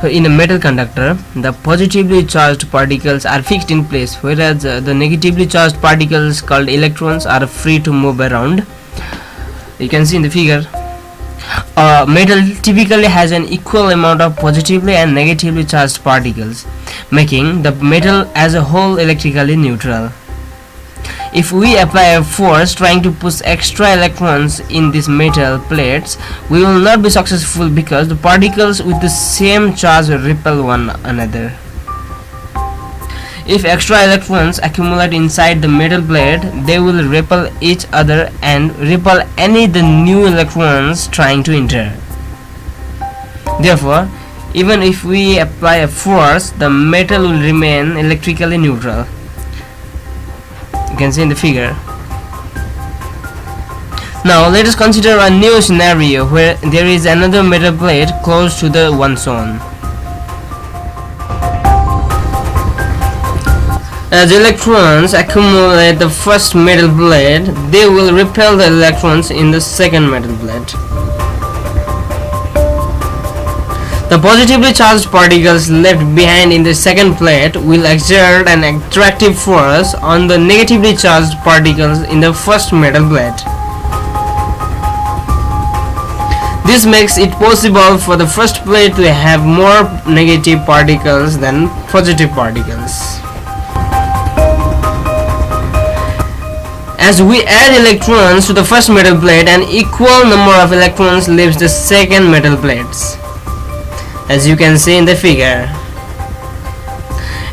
In a metal conductor, the positively charged particles are fixed in place, whereas the negatively charged particles called electrons are free to move around. You can see in the figure. Metal typically has an equal amount of positively and negatively charged particles, making the metal as a whole electrically neutral. If we apply a force trying to push extra electrons in these metal plates, we will not be successful because the particles with the same charge will repel one another. If extra electrons accumulate inside the metal plate, they will repel each other and repel any the new electrons trying to enter. Therefore, even if we apply a force, the metal will remain electrically neutral. You can see in the figure. Now let us consider a new scenario where there is another metal plate close to the one shown. As electrons accumulate the first metal plate, they will repel the electrons in the second metal plate. The positively charged particles left behind in the second plate will exert an attractive force on the negatively charged particles in the first metal plate. This makes it possible for the first plate to have more negative particles than positive particles. As we add electrons to the first metal plate, an equal number of electrons leaves the second metal plates, as you can see in the figure.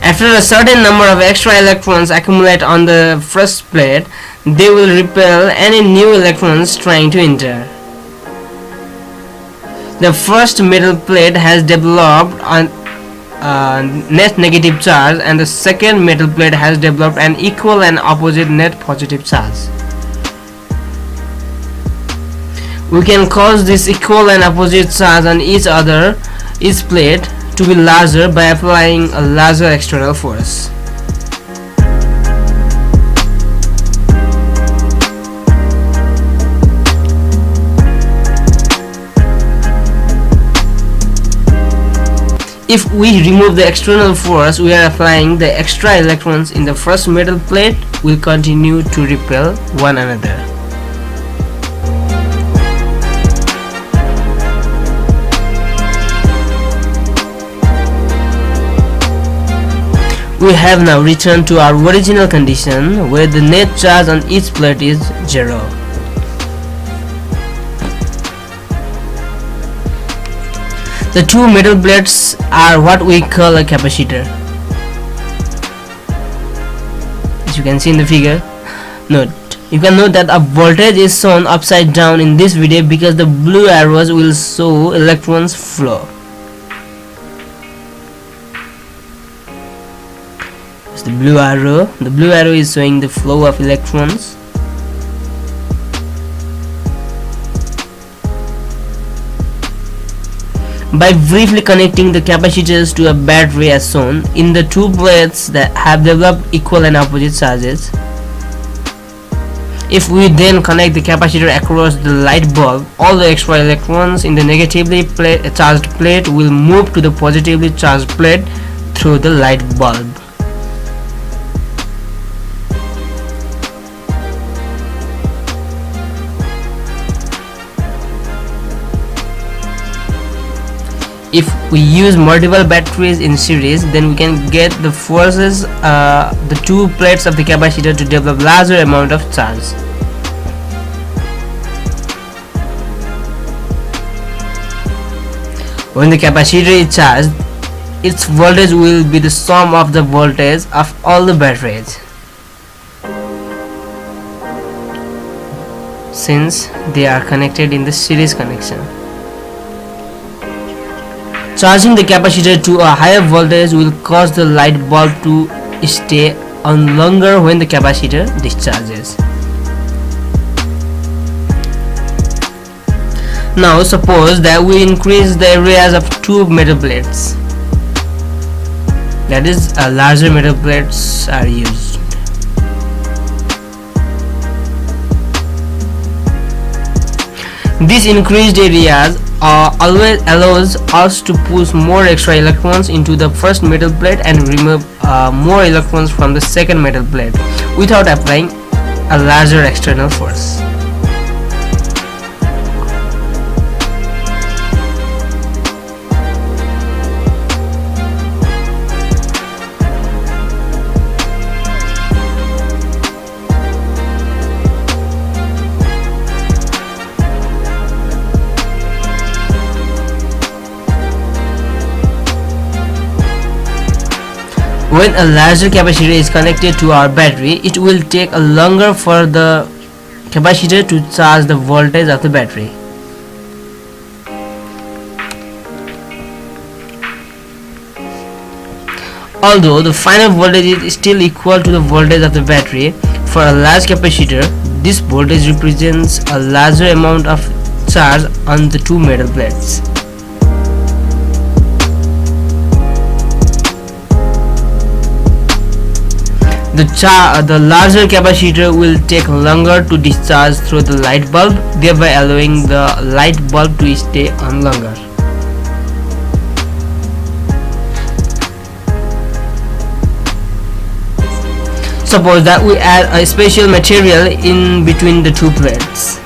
After a certain number of extra electrons accumulate on the first plate, they will repel any new electrons trying to enter. The first metal plate has developed a net negative charge, and the second metal plate has developed an equal and opposite net positive charge. We can cause this equal and opposite charge on each plate to be larger by applying a larger external force. If we remove the external force we are applying, the extra electrons in the first metal plate will continue to repel one another. We have now returned to our original condition where the net charge on each plate is 0. The two metal plates are what we call a capacitor. As you can see in the figure. You can note that a voltage is shown upside down in this video because the blue arrows will show electrons flow. It's the blue arrow is showing the flow of electrons. By briefly connecting the capacitors to a battery as shown in the two plates that have developed equal and opposite charges. If we then connect the capacitor across the light bulb, all the extra electrons in the negatively charged plate will move to the positively charged plate through the light bulb. If we use multiple batteries in series, then we can get the forces the two plates of the capacitor to develop larger amount of charge. When the capacitor is charged, its voltage will be the sum of the voltage of all the batteries, since they are connected in the series connection. Charging the capacitor to a higher voltage will cause the light bulb to stay on longer when the capacitor discharges. Now suppose that we increase the areas of two metal plates, that is, larger metal plates are used. These increased areas always allows us to push more extra electrons into the first metal plate and remove more electrons from the second metal plate without applying a larger external force. When a larger capacitor is connected to our battery, it will take a longer for the capacitor to charge the voltage of the battery. Although the final voltage is still equal to the voltage of the battery, for a large capacitor, this voltage represents a larger amount of charge on the two metal plates. The larger capacitor will take longer to discharge through the light bulb, thereby allowing the light bulb to stay on longer. Suppose that we add a special material in between the two plates.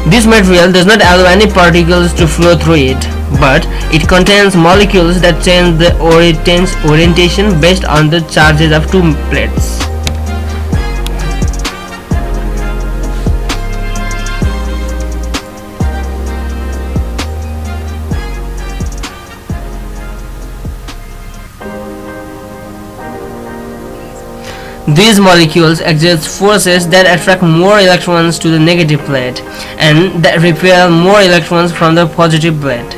This material does not allow any particles to flow through it, but it contains molecules that change the orientation based on the charges of two plates. These molecules exert forces that attract more electrons to the negative plate and that repel more electrons from the positive plate.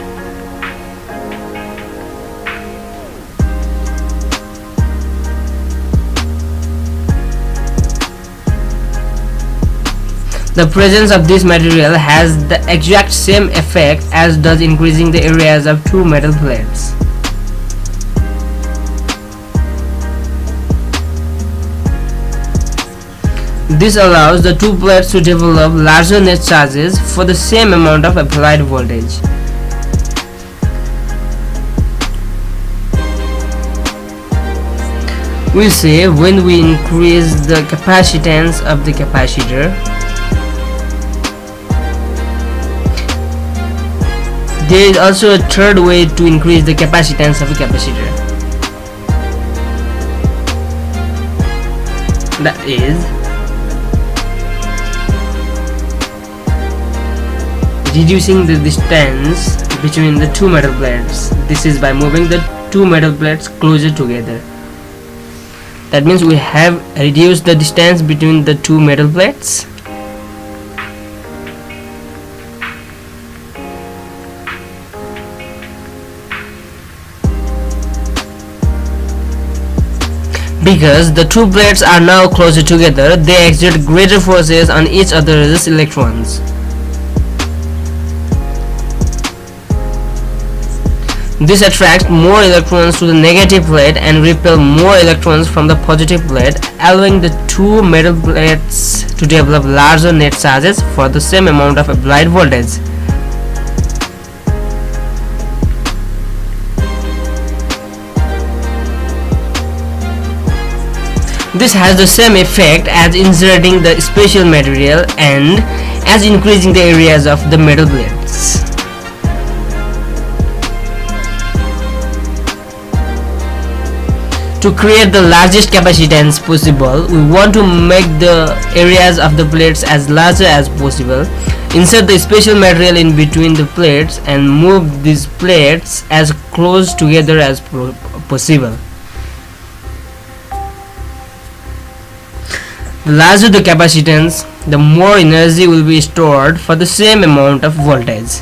The presence of this material has the exact same effect as does increasing the areas of two metal plates. This allows the two plates to develop larger net charges for the same amount of applied voltage. We say when we increase the capacitance of the capacitor, there is also a third way to increase the capacitance of a capacitor. That is reducing the distance between the two metal plates. This is by moving the two metal plates closer together. That means we have reduced the distance between the two metal plates. Because the two plates are now closer together, they exert greater forces on each other's electrons. This attracts more electrons to the negative plate and repel more electrons from the positive plate, allowing the two metal plates to develop larger net charges for the same amount of applied voltage. This has the same effect as inserting the special material and as increasing the areas of the metal plates. To create the largest capacitance possible, we want to make the areas of the plates as larger as possible. Insert the special material in between the plates and move these plates as close together as possible. The larger the capacitance, the more energy will be stored for the same amount of voltage.